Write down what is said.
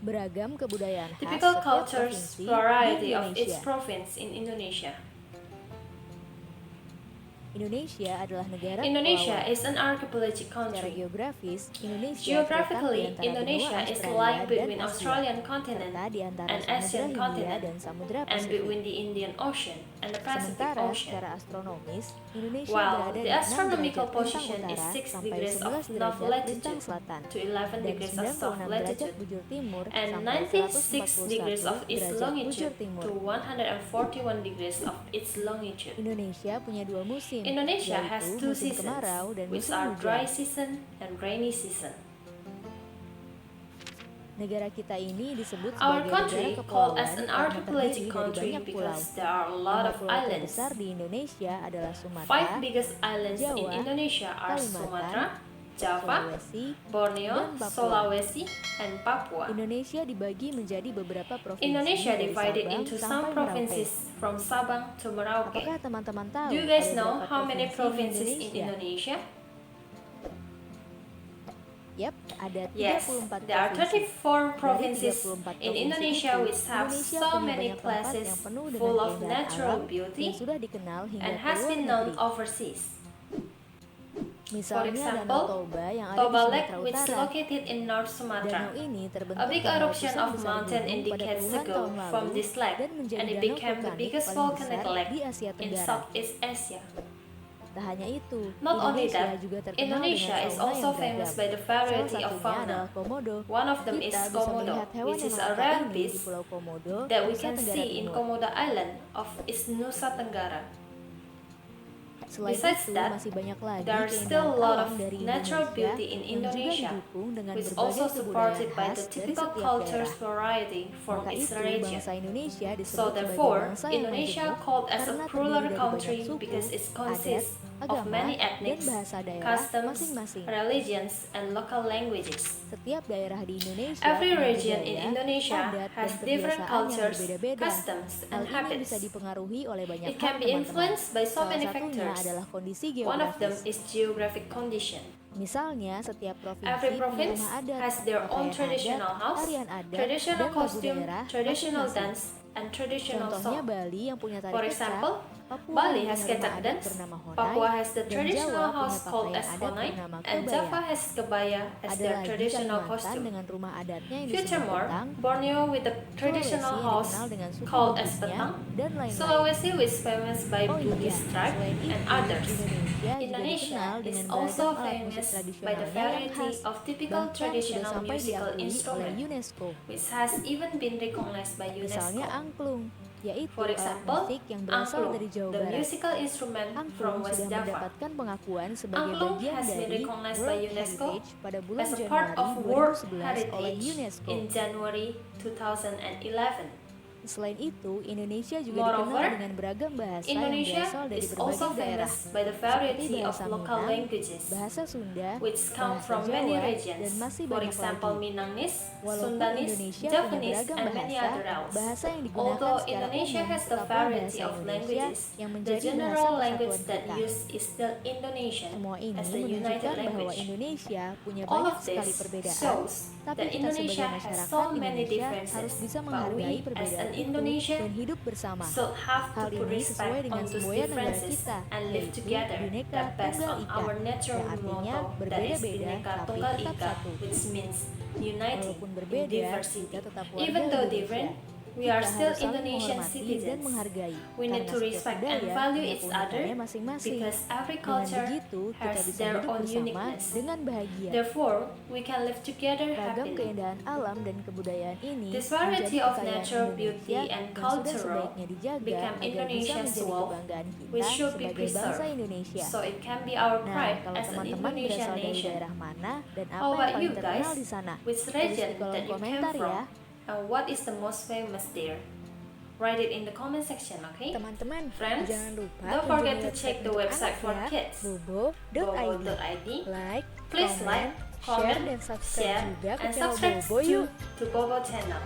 Beragam kebudayaan khas Typical setiap cultures, provinsi di variety of each Indonesia. province in Indonesia. Indonesia adalah negara Indonesia kepulauan. is an archipelagic Secara country. geografis, Indonesia terletak di Geographically, antara benua Indonesia is Australia lying dan between Asia, Australian continent serta di antara and Samudra Asian Hindia continent, dan Samudra and Pasifik. between the Indian Ocean and the Pacific Sementara Ocean. secara astronomis, Indonesia While berada the di 6 astronomical derajat lintang position is utara 6 sampai degrees of 11 north derajat lintang latitude selatan to 11 dan degrees of 96 south derajat latitude bujur timur and sampai 96 degrees of 141 its derajat bujur longitude timur. to 141 degrees of its longitude. Indonesia punya dua musim, Indonesia has yaitu two musim seasons, kemarau dan which musim are dry hujan. season and rainy season. Negara kita ini disebut Our sebagai country, negara called kepulauan as an karena archipelagic terdiri dari country banyak pulau. because there are a lot 5 of pulau islands. terbesar di Indonesia adalah Sumatera, Five biggest islands in Jawa, Indonesia are Kalimantan, Sumatra, Java, Sulawesi, Borneo, dan Papua. Sulawesi, and Papua. Indonesia dibagi menjadi beberapa provinsi Indonesia dari divided Sabang into sampai some Merauke. provinces from Sabang to Merauke. Apakah teman-teman tahu Do you guys ada know berapa how many provinsi provinces in Indonesia? Yap, ada 34 Yes, there are provinsi. 34 Dari provinces 34 in provinsi Indonesia itu, which have Indonesia so punya many banyak tempat places yang penuh dengan full of keindahan natural alam beauty yang sudah dikenal hingga and ke has luar been known negeri. overseas. Misalnya example, Danau Toba yang ada di Toba Lake, Sumatera which is Utara. located in North Sumatra. Danau ini terbentuk A big karena eruption letusan of besar mountain gunung pada decades puluhan ago tahun from lalu this lake, dan menjadi and it danau became the vulkanik biggest paling volcanic besar lake di Asia in Tenggara. Southeast Asia. Tak hanya itu, Not only Indonesia that, juga terkenal Indonesia dengan is fauna also yang famous beragam. by the Salah variety of satunya fauna. adalah komodo. One of them is Kita bisa Komodo, melihat hewan which yang is a langka rare ini di beast Pulau Komodo, that we Nusa can Tenggara see in Timur. Komodo Island of Nusa Tenggara. Selain Besides itu, that, masih banyak lagi there are still keindahan a lot alam of dari natural Indonesia beauty in yang juga Indonesia, didukung dengan which berbagai also supported kebudayaan by khas the dari typical setiap cultures daerah. variety from Maka its itu, region. bangsa Indonesia disebut So sebagai therefore, bangsa yang Indonesia majemuk called as a karena plural terdiri dari country banyak suku, because it adat, consists of agama, many dan ethnics, bahasa daerah customs, masing-masing. religions, and local languages. Setiap daerah di Indonesia Every punya region in budaya, Indonesia adat, has dan different kebiasaan yang cultures, berbeda-beda. customs, Hal and ini habits. bisa dipengaruhi oleh banyak It hal, can be teman-teman. influenced by so Salah many satunya factors. adalah kondisi One of them geografis. is geographic condition. Misalnya, setiap provinsi Every punya province rumah adat, has their own pakaian traditional adat, house, tarian adat, traditional dan lagu costume, daerah traditional masing-masing. dance, and traditional Contohnya song. Bali yang punya tari For kecak, example, Papua Bali yang has punya rumah kecak adat dance, bernama Honai, Papua has the dan traditional Jawa punya house called pakaian as adat Honai, bernama and Java kebaya. has kebaya as Ada their lagi traditional Kalimantan costume. dengan rumah adatnya yang disebut Furthermore, petang, Borneo with the Sulawesi traditional yang house dikenal dengan suku called as Bugis-nya, Petang, dan lain-lain. Sulawesi is famous by Oh iya, Bugis tribe, selain itu, and others. Indonesia juga Indonesia dikenal is dengan also beragam alat musik famous by the tradisionalnya yang variety khas, of typical bahkan sudah traditional sampai musical diakui oleh instrument, UNESCO. which has even been recognized by Misalnya UNESCO. angklung, yaitu For alat example, musik yang berasal angklung, dari Jawa the Barat. musical instrument from Angklung West sudah Java. mendapatkan pengakuan sebagai Angklung bagian has been dari recognized by World UNESCO Heritage pada bulan as a part Januari of World 2011 oleh Heritage UNESCO. in January 2011. Selain itu, Indonesia juga Moreover, dikenal dengan beragam bahasa yang Indonesia berasal dari is berbagai also daerah, famous by the seperti variety of bahasa local Minang, languages, bahasa Sunda, which come bahasa from many Jawa, regions. dan masih For banyak example, lagi. Minangese, Walaupun Sundanese, Indonesia punya Japanese, beragam and many bahasa, other else. bahasa yang digunakan Although secara Indonesia umum has the tetaplah variety bahasa of Indonesia languages, yang the menjadi bahasa general language persatuan that kita. used is still Indonesian Semua ini as the united menunjukkan bahwa language. Indonesia punya All banyak of sekali this perbedaan, shows tapi that kita Indonesia sebagai has masyarakat so many Indonesia differences, harus bisa but menghargai we as perbedaan an itu Indonesian dan hidup bersama. should have to Hal put ini sesuai respect dengan on those semboyan negara differences kita, and live yaitu together Bhinneka that based Tunggal on Ika, our natural yang artinya motto that is berbeda-beda Bhinneka tapi Tunggal tetap Ika, satu. which means uniting Walaupun in berbeda, diversity. kita tetap warga Even though Indonesia. different, we Kita are still harus saling Indonesian menghormati dan citizens. menghargai, We need karena to setiap respect budaya and value punya each keunikannya other masing-masing. because every Dengan culture begitu, kita has bisa their hidup own bersama uniqueness. dengan bahagia. Therefore, we can live together Ragam happily. keindahan alam dan kebudayaan ini This menjadi variety of kekayaan natural Indonesia beauty and yang sudah cultural sebaiknya dijaga become agar bisa Indonesia's menjadi wealth, kebanggaan which kita should be sebagai bangsa preserved, Indonesia. so it can be our Nah, pride kalau as an teman-teman Indonesian berasal dari nation. daerah mana dan How apa yang about paling you terkenal guys? di sana? Which Tulis di region kolom that you came komentar from, ya. and what is the most famous there? Write it in the comment section, okay? Teman-teman, Friends, jangan lupa don't forget kunjungi to check the untuk website anak for ya, kids, bobo.id. bobo.id. Like, Please comment, like, share, comment, dan subscribe share, juga ke and channel subscribe Bobo yuk. to Bobo channel.